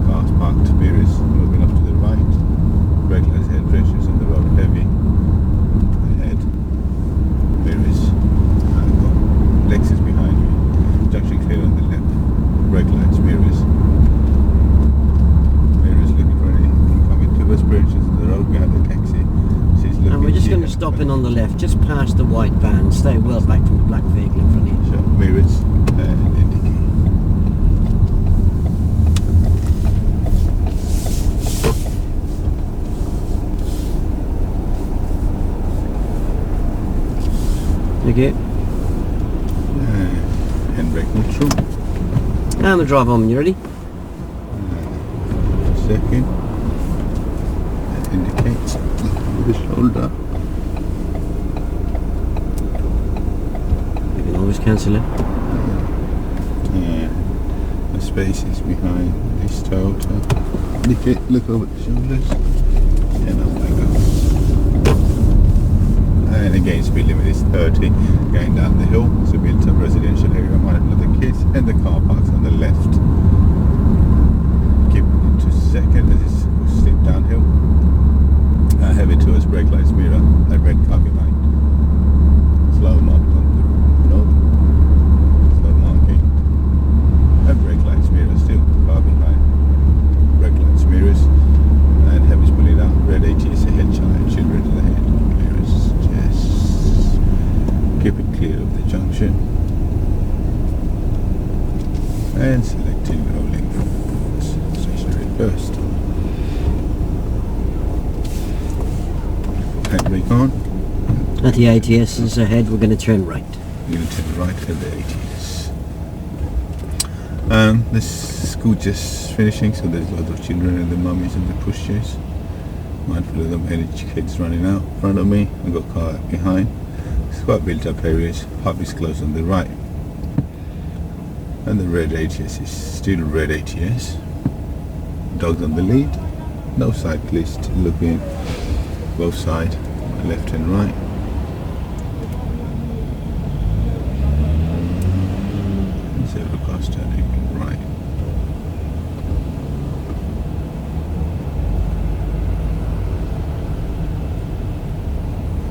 Cars parked, mirrors moving off to the right. Brake lights, head pressures on the road heavy. Ahead. Mirrors. Lexus behind me. Junction clear on the left. Brake lights, mirrors. Mirrors looking for anything coming to us. Branches on the road behind the taxi. She's looking. And we're just going to stop in on the left, just past the white van. Stay well back from the black vehicle in front of you. So, mirrors and indicate. Okay. Handbrake neutral. I'm gonna drive on, you ready? Second. That indicates with the shoulder. You can always cancel it. Yeah. The space is behind this Toyota. Look over the shoulders. And up I go. And again, speed limit is 30. Going down the hill. It's a built up residential area. Might have the kids and the car parks on the left. Keep it to second as it's steep downhill. Heavy towards brake lights, mirror, a red car behind. Slow marked on the road. Slow marking. And brake lights, mirror, still car behind. Brake lights, mirrors. And heavy's pulling out. Red ATS ahead, child, children to the head. Mirrors, just keep it clear of the junction. And selecting rolling stationary first. Handbrake on. At the ATS is ahead, we're going to turn right. You're going to turn right at the ATS. This school just finishing, so there's a lot of children and the mummies and the pushchairs. Mindful of them, any kids running out in front of me. I've got a car behind. It's quite built up areas. Pub is close on the right. And the red ATS is still red ATS. Dogs on the lead. No cyclist looking both sides, left and right. And zebra cars turning right.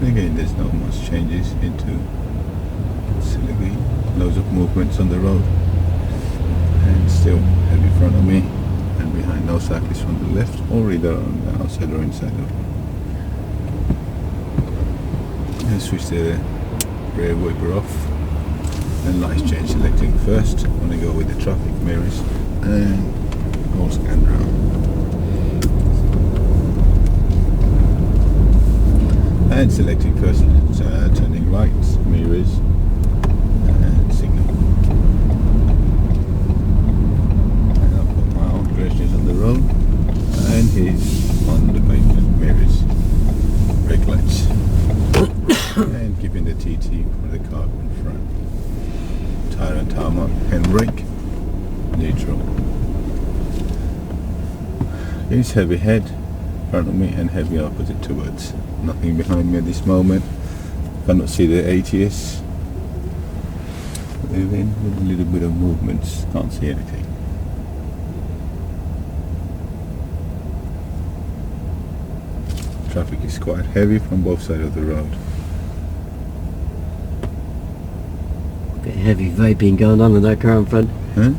And again, there's not much changes into Siligui. Loads of movements on the road. And still heavy in front of me and behind, no cyclists from the left or either on the outside or inside of me. And switch the rear wiper off and lights change, selecting first. I'm going to go with the traffic mirrors and all scan round. And selecting first, turning right, mirrors and signal. On the road, and he's on the pavement, mirrors, brake lights, and keeping the TT for the car in front. Tire and tarmac, handbrake, neutral. It's heavy head in front of me and heavy opposite towards. Nothing behind me at this moment. Cannot see the ATS. Moving with a little bit of movements, can't see anything. Traffic is quite heavy from both sides of the road. A bit heavy vaping going on in that car in front. Huh?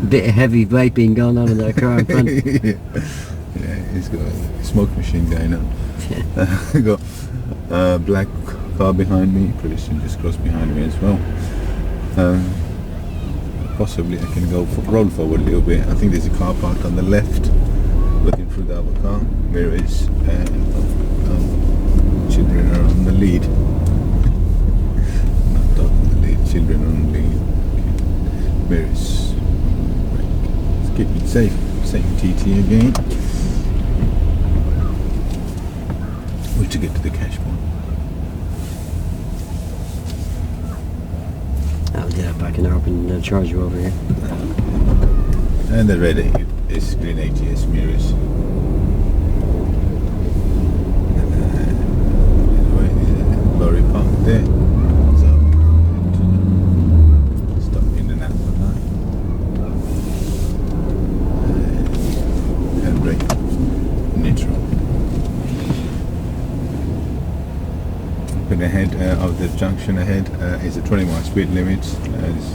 Bit of heavy vaping going on in that car in front. Yeah, he's got a smoke machine going on. Yeah. Got a black car behind me. Pretty soon just crossed behind me as well. Possibly I can roll forward a little bit. I think there's a car parked on the left, looking through the other car. Mirrors and children are on the lead. Not dog on the lead, children on the lead. Okay. Mirrors. Right. Let's keep it safe. Same TT again. We have to get to the cash point. I'll get that back in there up and charge you over here. And the red is green ATS mirrors. Lorry parked there. So stop in and out of the line. Handbrake, neutral. Looking ahead of the junction ahead is a 20-mile speed limit.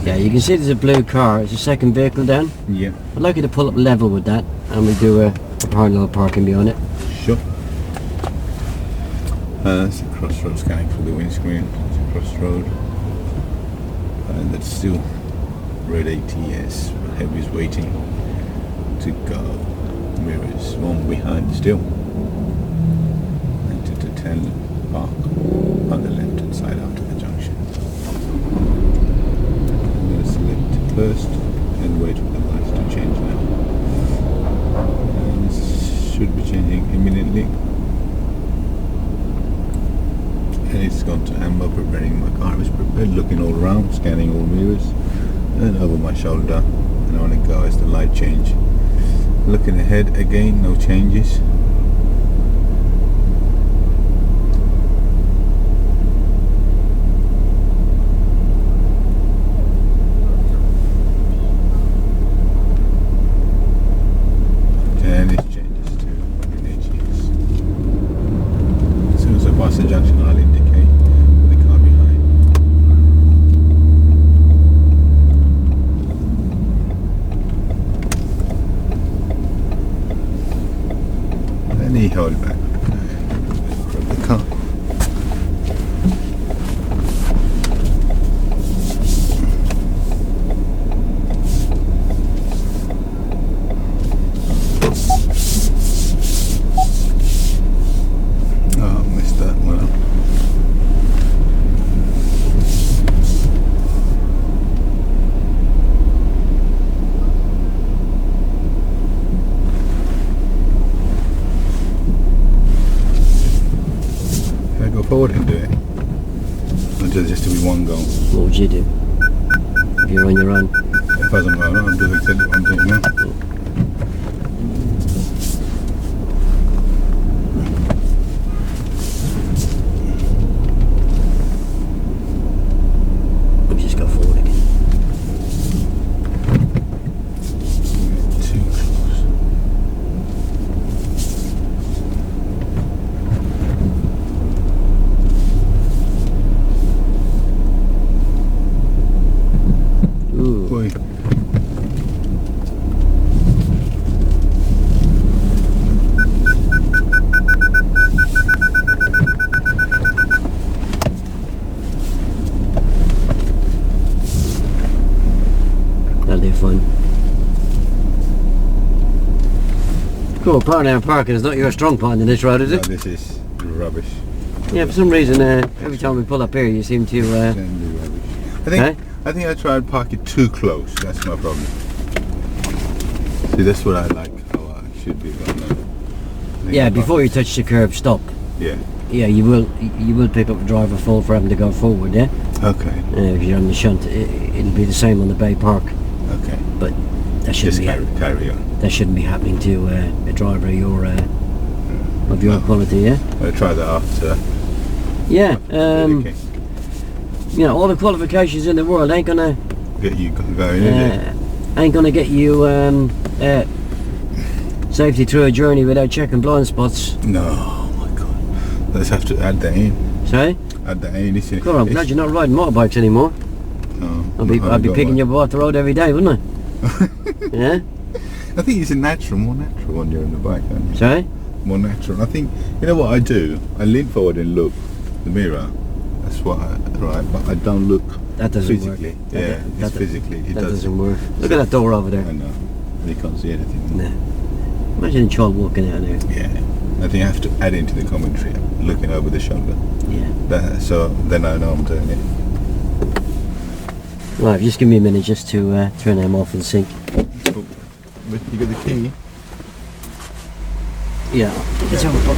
Yeah, you can see there's a blue car. It's a second vehicle down. Yeah. I'd like you to pull up level with that, and we do a parallel parking beyond it. Sure. It's a crossroad scanning through the windscreen. It's a crossroad. And that's still red ATS. Heavy's waiting to go. Mirrors, one behind still. 90 to 10 park on the left hand side after the junction. I'm going to select first and wait for the lights to change now. And this should be changing imminently. And it's gone to amber, preparing my car is prepared, looking all around, scanning all mirrors, and over my shoulder, and on it go as the light change. Looking ahead again, no changes. And it changes to green ATS. As soon as I pass the junction, I'll indicate the car behind. And he held back from the car. Oh, missed that one up. Can I go forward and do it? Or just to be one go? What would you do if you're on your own? If I don't go, I'll do exactly what I'm doing now. We'll just go forward again. Too close. Ooh. Boy. That'll be fun. Cool, parallel parking is not your strong point in this road, is No, it? this is rubbish. Yeah, for some reason, every time we pull up here, you seem to. Extremely rubbish. I think I tried parking too close. That's my problem. See, that's what I like. How I should be going now. I think Yeah, I before you touch the curb, stop. Yeah. Yeah, you will pick up a driver full for having to go forward. Yeah. Okay. If you're on the shunt, it'll be the same on the Bay Park, Okay. but that shouldn't Just carry on. that shouldn't be happening to a driver of your quality. Yeah. I'll try that after. Yeah. Okay. You know, all the qualifications in the world ain't gonna Get you going, is get you safety through a journey without checking blind spots. it? No, oh my God. Let's have to add that in. Sorry? Add that in. God, I'm glad you're not riding motorbikes anymore. No, I'd be I haven't got picking one. you up off the road every day, wouldn't I? Yeah? I think it's more natural when you're on the bike, aren't you? Sorry? More natural. I think, you know what I do? I lean forward and look the mirror. That's what right, but I don't look That doesn't physically. work. Yeah, it's physically. It That doesn't. doesn't work. Look at that door over there. I know. You can't see anything. Nah. Imagine a child walking out there. Yeah. I think I have to add into the commentary, looking over the shoulder. Yeah. So then I know I'm doing it. Right, just give me a minute just to turn them off and sync. Oh, but you got the key? Yeah. Let's have a look.